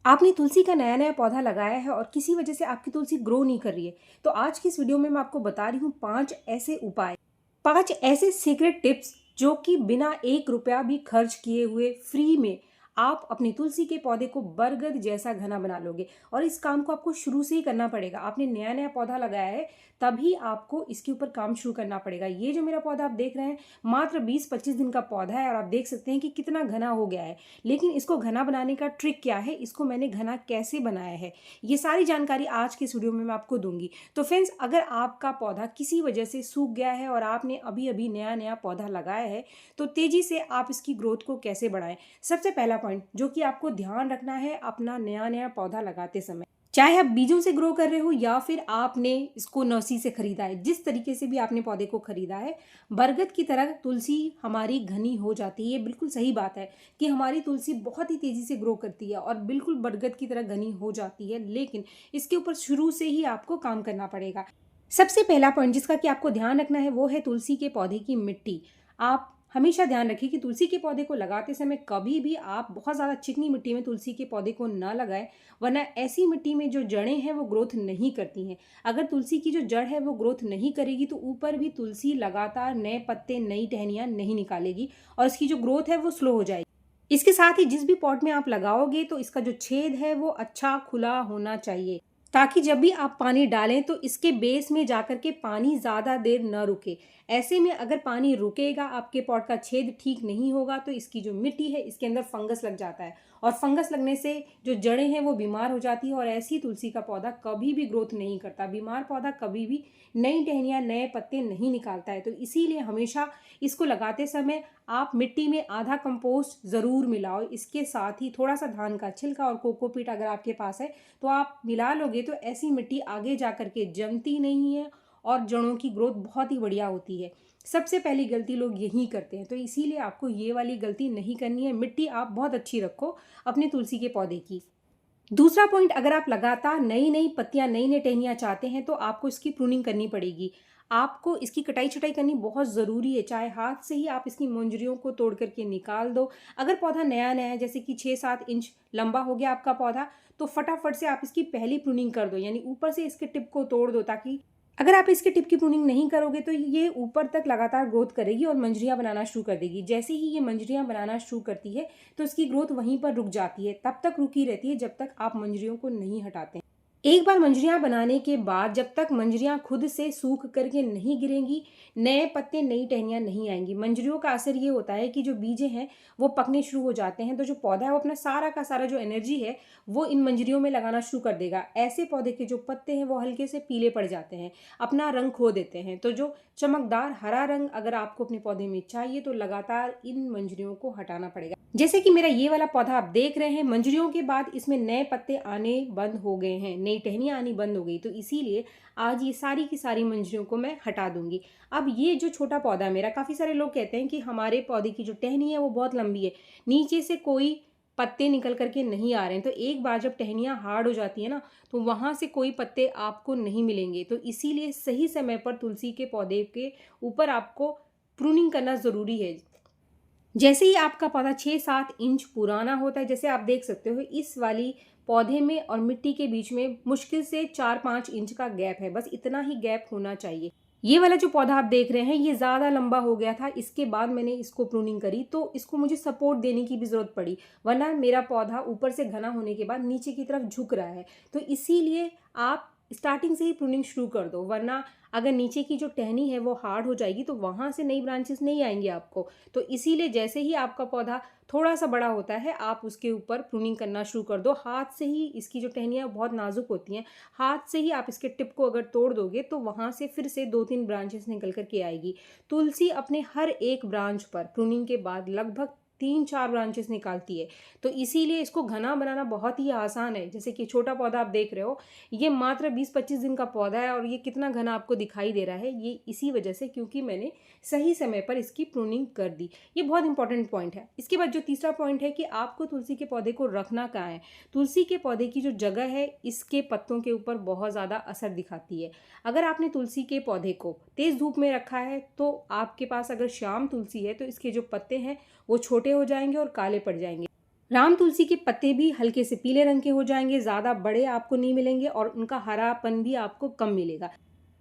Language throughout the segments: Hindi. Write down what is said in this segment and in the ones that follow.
आपने तुलसी का नया नया पौधा लगाया है और किसी वजह से आपकी तुलसी ग्रो नहीं कर रही है, तो आज की इस वीडियो में मैं आपको बता रही हूँ 5 ऐसे उपाय, 5 ऐसे सीक्रेट टिप्स जो कि बिना 1 रुपया भी खर्च किए हुए फ्री में आप अपनी तुलसी के पौधे को बरगद जैसा घना बना लोगे। और इस काम को आपको शुरू से ही करना पड़ेगा। आपने नया नया पौधा लगाया है तभी आपको इसके ऊपर काम शुरू करना पड़ेगा। ये जो मेरा पौधा आप देख रहे हैं मात्र 20-25 दिन का पौधा है और आप देख सकते हैं कि कितना घना हो गया है। लेकिन इसको घना बनाने का ट्रिक क्या है, इसको मैंने घना कैसे बनाया है, ये सारी जानकारी आज की इस वीडियो में मैं आपको दूंगी। तो फ्रेंड्स, अगर आपका पौधा किसी वजह से सूख गया है और आपने अभी अभी नया नया पौधा लगाया है तो तेजी से आप इसकी ग्रोथ को कैसे बढ़ाएं। सबसे पहला पॉइंट जो कि आपको ध्यान रखना है अपना नया नया पौधा लगाते समय, चाहे आप बीजों से ग्रो कर रहे हो या फिर आपने इसको नर्सरी से खरीदा है, जिस तरीके से भी आपने पौधे को खरीदा है, बरगद की तरह तुलसी हमारी घनी हो जाती है। ये बिल्कुल सही बात है कि हमारी तुलसी बहुत ही तेजी से ग्रो करती है और बिल्कुल बरगद की तरह घनी हो जाती है, लेकिन इसके ऊपर शुरू से ही आपको काम करना पड़ेगा। सबसे पहला पॉइंट जिसका कि आपको ध्यान रखना है वो है तुलसी के पौधे की मिट्टी। आप हमेशा ध्यान रखिए कि तुलसी के पौधे को लगाते समय कभी भी आप बहुत ज़्यादा चिकनी मिट्टी में तुलसी के पौधे को ना लगाएं, वरना ऐसी मिट्टी में जो जड़ें हैं वो ग्रोथ नहीं करती हैं। अगर तुलसी की जो जड़ है वो ग्रोथ नहीं करेगी तो ऊपर भी तुलसी लगातार नए पत्ते, नई टहनियाँ नहीं निकालेगी और इसकी जो ग्रोथ है वो स्लो हो जाएगी। इसके साथ ही जिस भी पॉट में आप लगाओगे तो इसका जो छेद है वो अच्छा खुला होना चाहिए, ताकि जब भी आप पानी डालें तो इसके बेस में जाकर के पानी ज़्यादा देर न रुके। ऐसे में अगर पानी रुकेगा, आपके पॉट का छेद ठीक नहीं होगा तो इसकी जो मिट्टी है इसके अंदर फंगस लग जाता है और फंगस लगने से जो जड़ें हैं वो बीमार हो जाती है और ऐसी तुलसी का पौधा कभी भी ग्रोथ नहीं करता। बीमार पौधा कभी भी नई टहनियाँ, नए पत्ते नहीं निकालता है। तो इसीलिए हमेशा इसको लगाते समय आप मिट्टी में आधा कंपोस्ट ज़रूर मिलाओ। इसके साथ ही थोड़ा सा धान का छिलका और कोकोपीट अगर आपके पास है तो आप मिला लोगे तो ऐसी मिट्टी आगे जा कर के जमती नहीं है और जड़ों की ग्रोथ बहुत ही बढ़िया होती है। सबसे पहली गलती लोग यही करते हैं, तो इसीलिए आपको ये वाली गलती नहीं करनी है। मिट्टी आप बहुत अच्छी रखो अपने तुलसी के पौधे की। दूसरा पॉइंट, अगर आप लगातार नई नई पत्तियां, नई नई टहनियाँ चाहते हैं तो आपको इसकी प्रूनिंग करनी पड़ेगी। आपको इसकी कटाई छटाई करनी बहुत ज़रूरी है। चाहे हाथ से ही आप इसकी मुंजरियों को तोड़ करके निकाल दो। अगर पौधा नया नया है, जैसे कि 6-7 इंच लंबा हो गया आपका पौधा, तो फटाफट से आप इसकी पहली प्रूनिंग कर दो, यानी ऊपर से इसके टिप को तोड़ दो, ताकि अगर आप इसके टिप की प्रूनिंग नहीं करोगे तो ये ऊपर तक लगातार ग्रोथ करेगी और मंजरियां बनाना शुरू कर देगी। जैसे ही ये मंजरियां बनाना शुरू करती है तो इसकी ग्रोथ वहीं पर रुक जाती है, तब तक रुकी रहती है जब तक आप मंजरियों को नहीं हटाते। एक बार मंजरियां बनाने के बाद जब तक मंजरियां खुद से सूख करके नहीं गिरेंगी, नए पत्ते, नई टहनियां नहीं आएंगी। मंजरियों का असर ये होता है कि जो बीजे हैं वो पकने शुरू हो जाते हैं, तो जो पौधा है वो अपना सारा का सारा जो एनर्जी है वो इन मंजरियों में लगाना शुरू कर देगा। ऐसे पौधे के जो पत्ते हैं वो हल्के से पीले पड़ जाते हैं, अपना रंग खो देते हैं। तो जो चमकदार हरा रंग अगर आपको अपने पौधे में चाहिए तो लगातार इन मंजरियों को हटाना पड़ेगा। जैसे कि मेरा ये वाला पौधा आप देख रहे हैं, मंजरियों के बाद इसमें नए पत्ते आने बंद हो गए हैं, नई टहनियाँ आनी बंद हो गई, तो इसीलिए आज ये सारी की सारी मंजरियों को मैं हटा दूंगी। अब ये जो छोटा पौधा मेरा, काफ़ी सारे लोग कहते हैं कि हमारे पौधे की जो टहनी है वो बहुत लंबी है, नीचे से कोई पत्ते निकल करके नहीं आ रहे हैं। तो एक बार जब टहनियाँ हार्ड हो जाती है ना, तो वहाँ से कोई पत्ते आपको नहीं मिलेंगे। तो इसीलिए सही समय पर तुलसी के पौधे के ऊपर आपको प्रूनिंग करना ज़रूरी है। जैसे ही आपका पौधा 6-7 इंच पुराना होता है, जैसे आप देख सकते हो इस वाली पौधे में और मिट्टी के बीच में मुश्किल से 4-5 इंच का गैप है, बस इतना ही गैप होना चाहिए। ये वाला जो पौधा आप देख रहे हैं ये ज़्यादा लंबा हो गया था, इसके बाद मैंने इसको प्रूनिंग करी तो इसको मुझे सपोर्ट देने की भी ज़रूरत पड़ी, वरना मेरा पौधा ऊपर से घना होने के बाद नीचे की तरफ झुक रहा है। तो इसीलिए आप स्टार्टिंग से ही प्रूनिंग शुरू कर दो, वरना अगर नीचे की जो टहनी है वो हार्ड हो जाएगी तो वहाँ से नई ब्रांचेस नहीं आएंगी आपको। तो इसीलिए जैसे ही आपका पौधा थोड़ा सा बड़ा होता है आप उसके ऊपर प्रूनिंग करना शुरू कर दो। हाथ से ही, इसकी जो टहनियाँ बहुत नाजुक होती हैं, हाथ से ही आप इसके टिप को अगर तोड़ दोगे तो वहाँ से फिर से 2-3 ब्रांचेस निकल कर के आएगी। तुलसी अपने हर एक ब्रांच पर प्रूनिंग के बाद लगभग 3-4 ब्रांचेस निकालती है। तो इसीलिए इसको घना बनाना बहुत ही आसान है। जैसे कि छोटा पौधा आप देख रहे हो, ये मात्र 20-25 दिन का पौधा है और ये कितना घना आपको दिखाई दे रहा है, ये इसी वजह से क्योंकि मैंने सही समय पर इसकी प्रूनिंग कर दी। ये बहुत इंपॉर्टेंट पॉइंट है। इसके बाद जो तीसरा पॉइंट है कि आपको तुलसी के पौधे को रखना कहाँ है। तुलसी के पौधे की जो जगह है इसके पत्तों के ऊपर बहुत ज़्यादा असर दिखाती है। अगर आपने तुलसी के पौधे को तेज़ धूप में रखा है तो आपके पास अगर श्याम तुलसी है तो इसके जो पत्ते हैं वो छोटे हो जाएंगे और काले पड़ जाएंगे। राम तुलसी के पत्ते भी हल्के से पीले रंग के हो जाएंगे, ज़्यादा बड़े आपको नहीं मिलेंगे और उनका हरापन भी आपको कम मिलेगा।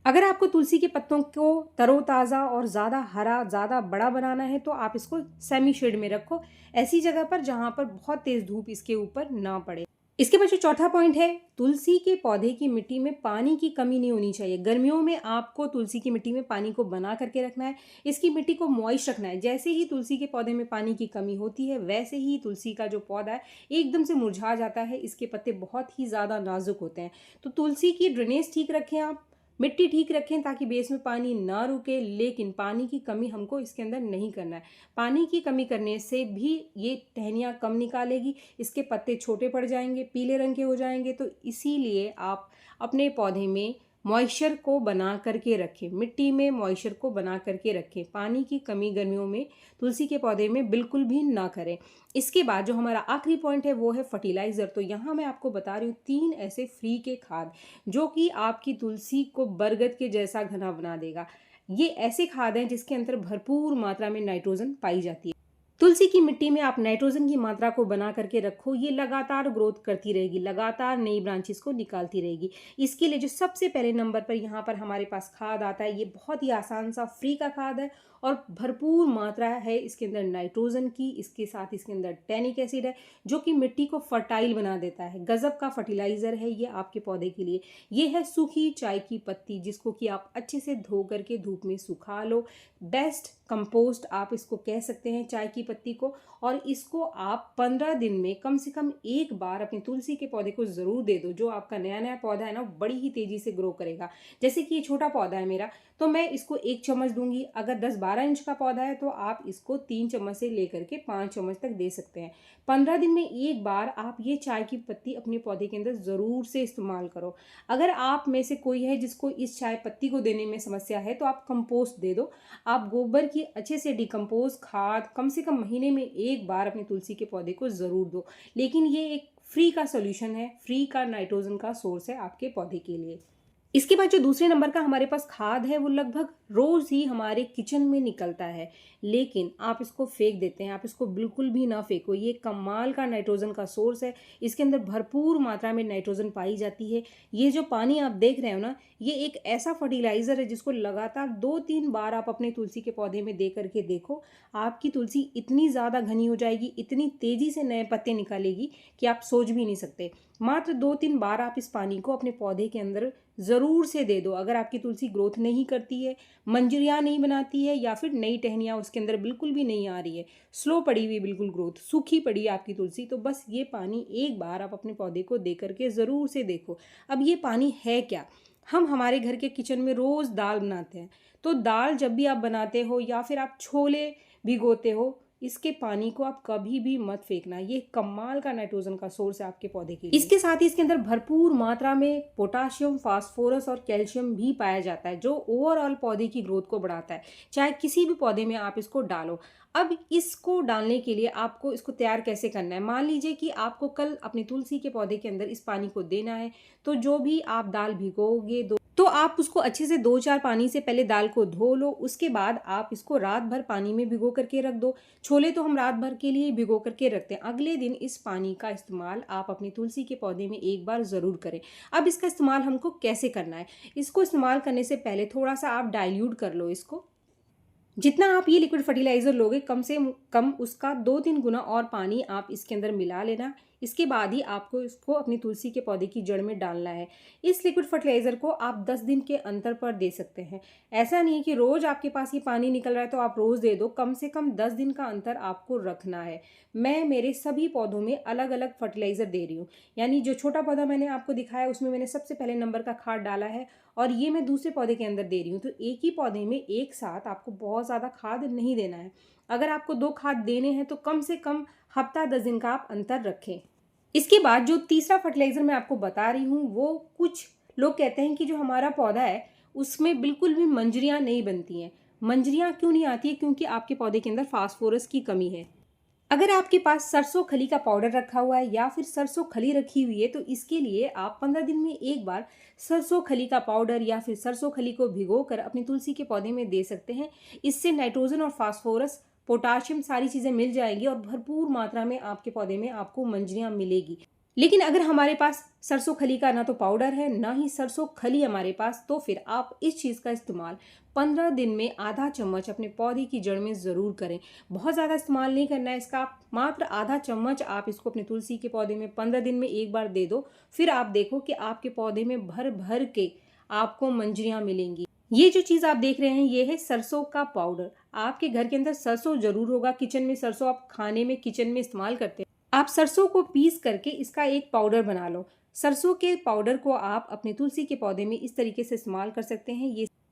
अगर आपको तुलसी के पत्तों को तरोताज़ा और ज़्यादा हरा, ज़्यादा बड़ा बनाना है तो आप इसको सेमी शेड में रखो, ऐसी जगह पर जहाँ पर बहुत तेज़ धूप इसके ऊपर ना पड़े। इसके बाद जो चौथा पॉइंट है, तुलसी के पौधे की मिट्टी में पानी की कमी नहीं होनी चाहिए। गर्मियों में आपको तुलसी की मिट्टी में पानी को बना करके रखना है, इसकी मिट्टी को मॉइस्ट रखना है। जैसे ही तुलसी के पौधे में पानी की कमी होती है, वैसे ही तुलसी का जो पौधा है एकदम से मुरझा जाता है। इसके पत्ते बहुत ही ज़्यादा नाजुक होते हैं। तो तुलसी की ड्रेनेज ठीक रखें, आप मिट्टी ठीक रखें ताकि बेस में पानी ना रुके, लेकिन पानी की कमी हमको इसके अंदर नहीं करना है। पानी की कमी करने से भी ये टहनियाँ कम निकालेगी, इसके पत्ते छोटे पड़ जाएंगे, पीले रंग के हो जाएंगे। तो इसीलिए आप अपने पौधे में मॉइस्चर को बना करके रखें, मिट्टी में मॉइस्चर को बना करके रखें। पानी की कमी गर्मियों में तुलसी के पौधे में बिल्कुल भी ना करें। इसके बाद जो हमारा आखिरी पॉइंट है वो है फर्टिलाइज़र। तो यहाँ मैं आपको बता रही हूँ 3 ऐसे फ्री के खाद जो कि आपकी तुलसी को बरगद के जैसा घना बना देगा। ये ऐसे खाद हैं जिसके अंदर भरपूर मात्रा में नाइट्रोजन पाई जाती है। तुलसी की मिट्टी में आप नाइट्रोजन की मात्रा को बना करके रखो, ये लगातार ग्रोथ करती रहेगी, लगातार नई ब्रांचेस को निकालती रहेगी। इसके लिए जो सबसे पहले नंबर पर यहाँ पर हमारे पास खाद आता है, ये बहुत ही आसान सा फ्री का खाद है और भरपूर मात्रा है इसके अंदर नाइट्रोजन की। इसके साथ इसके अंदर टैनिक एसिड है जो कि मिट्टी को फर्टाइल बना देता है। गजब का फर्टिलाइजर है ये आपके पौधे के लिए। ये है सूखी चाय की पत्ती, जिसको कि आप अच्छे से धो करके धूप में सुखा लो। बेस्ट कंपोस्ट आप इसको कह सकते हैं चाय की पत्ती को। और इसको आप 15 दिन में कम से कम एक बार अपनी तुलसी के पौधे को ज़रूर दे दो। जो आपका नया नया पौधा है ना, बड़ी ही तेज़ी से ग्रो करेगा। जैसे कि ये छोटा पौधा है मेरा, तो मैं इसको 1 चम्मच दूंगी। अगर 10-12 इंच का पौधा है तो आप इसको 3 चम्मच से लेकर के 5 चम्मच तक दे सकते हैं। 15 दिन में एक बार आप ये चाय की पत्ती अपने पौधे के अंदर ज़रूर से इस्तेमाल करो। अगर आप में से कोई है जिसको इस चाय पत्ती को देने में समस्या है तो आप कंपोस्ट दे दो। आप गोबर की अच्छे से डिकम्पोज खाद कम से कम महीने में एक बार अपने तुलसी के पौधे को ज़रूर दो। लेकिन ये एक फ्री का सोल्यूशन है, फ्री का नाइट्रोजन का सोर्स है आपके पौधे के लिए। इसके बाद जो दूसरे नंबर का हमारे पास खाद है वो लगभग रोज़ ही हमारे किचन में निकलता है, लेकिन आप इसको फेंक देते हैं। आप इसको बिल्कुल भी ना फेंको, ये कमाल का नाइट्रोजन का सोर्स है। इसके अंदर भरपूर मात्रा में नाइट्रोजन पाई जाती है। ये जो पानी आप देख रहे हो ना, ये एक ऐसा फर्टिलाइज़र है जिसको लगातार 2-3 बार आप अपने तुलसी के पौधे में दे करके देखो। आपकी तुलसी इतनी ज़्यादा घनी हो जाएगी, इतनी तेज़ी से नए पत्ते निकालेगी कि आप सोच भी नहीं सकते। मात्र 2-3 बार आप इस पानी को अपने पौधे के अंदर ज़रूर से दे दो। अगर आपकी तुलसी ग्रोथ नहीं करती है, मंजरियाँ नहीं बनाती है, या फिर नई टहनियाँ उसके अंदर बिल्कुल भी नहीं आ रही है, स्लो पड़ी हुई बिल्कुल ग्रोथ, सूखी पड़ी है आपकी तुलसी, तो बस ये पानी एक बार आप अपने पौधे को दे करके ज़रूर से देखो। अब ये पानी है क्या? हम हमारे घर के किचन में रोज़ दाल बनाते हैं, तो दाल जब भी आप बनाते हो या फिर आप छोले भिगोते हो, इसके पानी को आप कभी भी मत फेंकना। ये कमाल का नाइट्रोजन का सोर्स है आपके पौधे के लिए। इसके साथ ही इसके अंदर भरपूर मात्रा में पोटाशियम, फास्फोरस और कैल्शियम भी पाया जाता है जो ओवरऑल पौधे की ग्रोथ को बढ़ाता है। चाहे किसी भी पौधे में आप इसको डालो। अब इसको डालने के लिए आपको इसको तैयार कैसे करना है? मान लीजिए कि आपको कल अपनी तुलसी के पौधे के अंदर इस पानी को देना है, तो जो भी आप दाल भिगोगे तो आप उसको अच्छे से 2-4 पानी से पहले दाल को धो लो। उसके बाद आप इसको रात भर पानी में भिगो करके रख दो। छोले तो हम रात भर के लिए भिगो करके रखते हैं। अगले दिन इस पानी का इस्तेमाल आप अपनी तुलसी के पौधे में एक बार ज़रूर करें। अब इसका इस्तेमाल हमको कैसे करना है? इसको इस्तेमाल करने से पहले थोड़ा सा आप डाइल्यूट कर लो इसको। जितना आप ये लिक्विड फर्टिलाइज़र लोगे कम से कम उसका 2-3 गुना और पानी आप इसके अंदर मिला लेना। इसके बाद ही आपको इसको अपनी तुलसी के पौधे की जड़ में डालना है। इस लिक्विड फर्टिलाइज़र को आप 10 दिन के अंतर पर दे सकते हैं। ऐसा नहीं है कि रोज़ आपके पास ये पानी निकल रहा है तो आप रोज़ दे दो, कम से कम 10 दिन का अंतर आपको रखना है। मैं मेरे सभी पौधों में अलग अलग फर्टिलाइज़र दे रही हूँ। यानी जो छोटा पौधा मैंने आपको दिखाया उसमें मैंने सबसे पहले नंबर का खाद डाला है और ये मैं दूसरे पौधे के अंदर दे रही हूँ। तो एक ही पौधे में एक साथ आपको बहुत ज़्यादा खाद नहीं देना है। अगर आपको 2 खाद देने हैं तो कम से कम हफ्ता 10 दिन का आप अंतर रखें। इसके बाद जो तीसरा फर्टिलाइज़र मैं आपको बता रही हूँ, वो कुछ लोग कहते हैं कि जो हमारा पौधा है उसमें बिल्कुल भी मंजरियाँ नहीं बनती हैं। मंजरियाँ क्यों नहीं आती है? क्योंकि आपके पौधे के अंदर फास्फोरस की कमी है। अगर आपके पास सरसों खली का पाउडर रखा हुआ है या फिर सरसों खली रखी हुई है तो इसके लिए आप 15 दिन में एक बार सरसों खली का पाउडर या फिर सरसों खली को भिगोकर अपनी तुलसी के पौधे में दे सकते हैं। इससे नाइट्रोजन और फास्फोरस पोटाशियम सारी चीज़ें मिल जाएंगी और भरपूर मात्रा में आपके पौधे में आपको मंजरियाँ मिलेगी। लेकिन अगर हमारे पास सरसों खली का ना तो पाउडर है ना ही सरसों खली हमारे पास, तो फिर आप इस चीज़ का इस्तेमाल 15 दिन में आधा चम्मच अपने पौधे की जड़ में ज़रूर करें। बहुत ज़्यादा इस्तेमाल नहीं करना है इसका, आप मात्र आधा चम्मच आप इसको अपने तुलसी के पौधे में 15 दिन में एक बार दे दो। फिर आप देखो कि आपके पौधे में भर भर के आपको मंजरियाँ मिलेंगी। ये जो चीज़ आप देख रहे हैं ये है सरसों का पाउडर। आपके घर के अंदर सरसों जरूर होगा, किचन में सरसों आप खाने में किचन में इस्तेमाल करते हैं। आप सरसों को पीस करके इसका एक पाउडर बना लो। सरसों के पाउडर को आप अपने तुलसी के पौधे में इस तरीके से इस्तेमाल कर सकते हैं।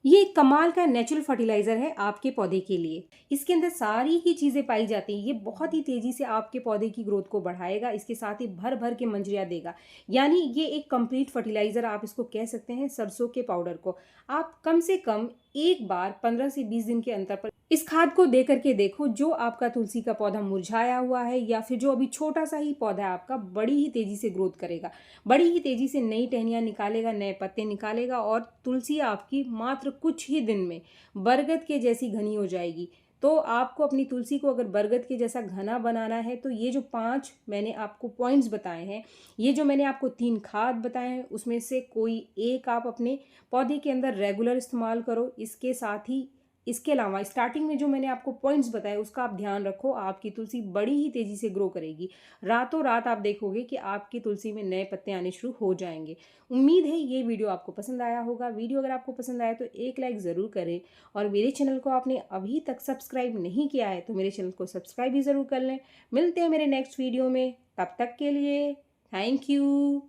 ये एक कमाल का नेचुरल फर्टिलाइजर है आपके पौधे के लिए। इसके अंदर सारी ही चीजें पाई जाती हैं। ये बहुत ही तेजी से आपके पौधे की ग्रोथ को बढ़ाएगा, इसके साथ ही भर भर के मंजरियां देगा। यानी ये एक कंप्लीट फर्टिलाइजर आप इसको कह सकते हैं। सरसों के पाउडर को आप कम से कम एक बार 15 से 20 दिन के अंतर पर इस खाद को दे करके देखो। जो आपका तुलसी का पौधा मुरझाया हुआ है या फिर जो अभी छोटा सा ही पौधा है आपका, बड़ी ही तेजी से ग्रोथ करेगा, बड़ी ही तेजी से नई टहनियाँ निकालेगा, नए पत्ते निकालेगा और तुलसी आपकी मात्र कुछ ही दिन में बरगद के जैसी घनी हो जाएगी। तो आपको अपनी तुलसी को अगर बरगद के जैसा घना बनाना है तो ये जो 5 मैंने आपको पॉइंट्स बताए हैं, ये जो मैंने आपको 3 खाद बताए हैं, उसमें से कोई एक आप अपने पौधे के अंदर रेगुलर इस्तेमाल करो। इसके साथ ही इसके अलावा स्टार्टिंग में जो मैंने आपको पॉइंट्स बताए उसका आप ध्यान रखो। आपकी तुलसी बड़ी ही तेजी से ग्रो करेगी। रातों रात आप देखोगे कि आपकी तुलसी में नए पत्ते आने शुरू हो जाएंगे। उम्मीद है ये वीडियो आपको पसंद आया होगा। वीडियो अगर आपको पसंद आया तो एक लाइक ज़रूर करें और मेरे चैनल को आपने अभी तक सब्सक्राइब नहीं किया है तो मेरे चैनल को सब्सक्राइब भी ज़रूर कर लें। मिलते हैं मेरे नेक्स्ट वीडियो में, तब तक के लिए थैंक यू।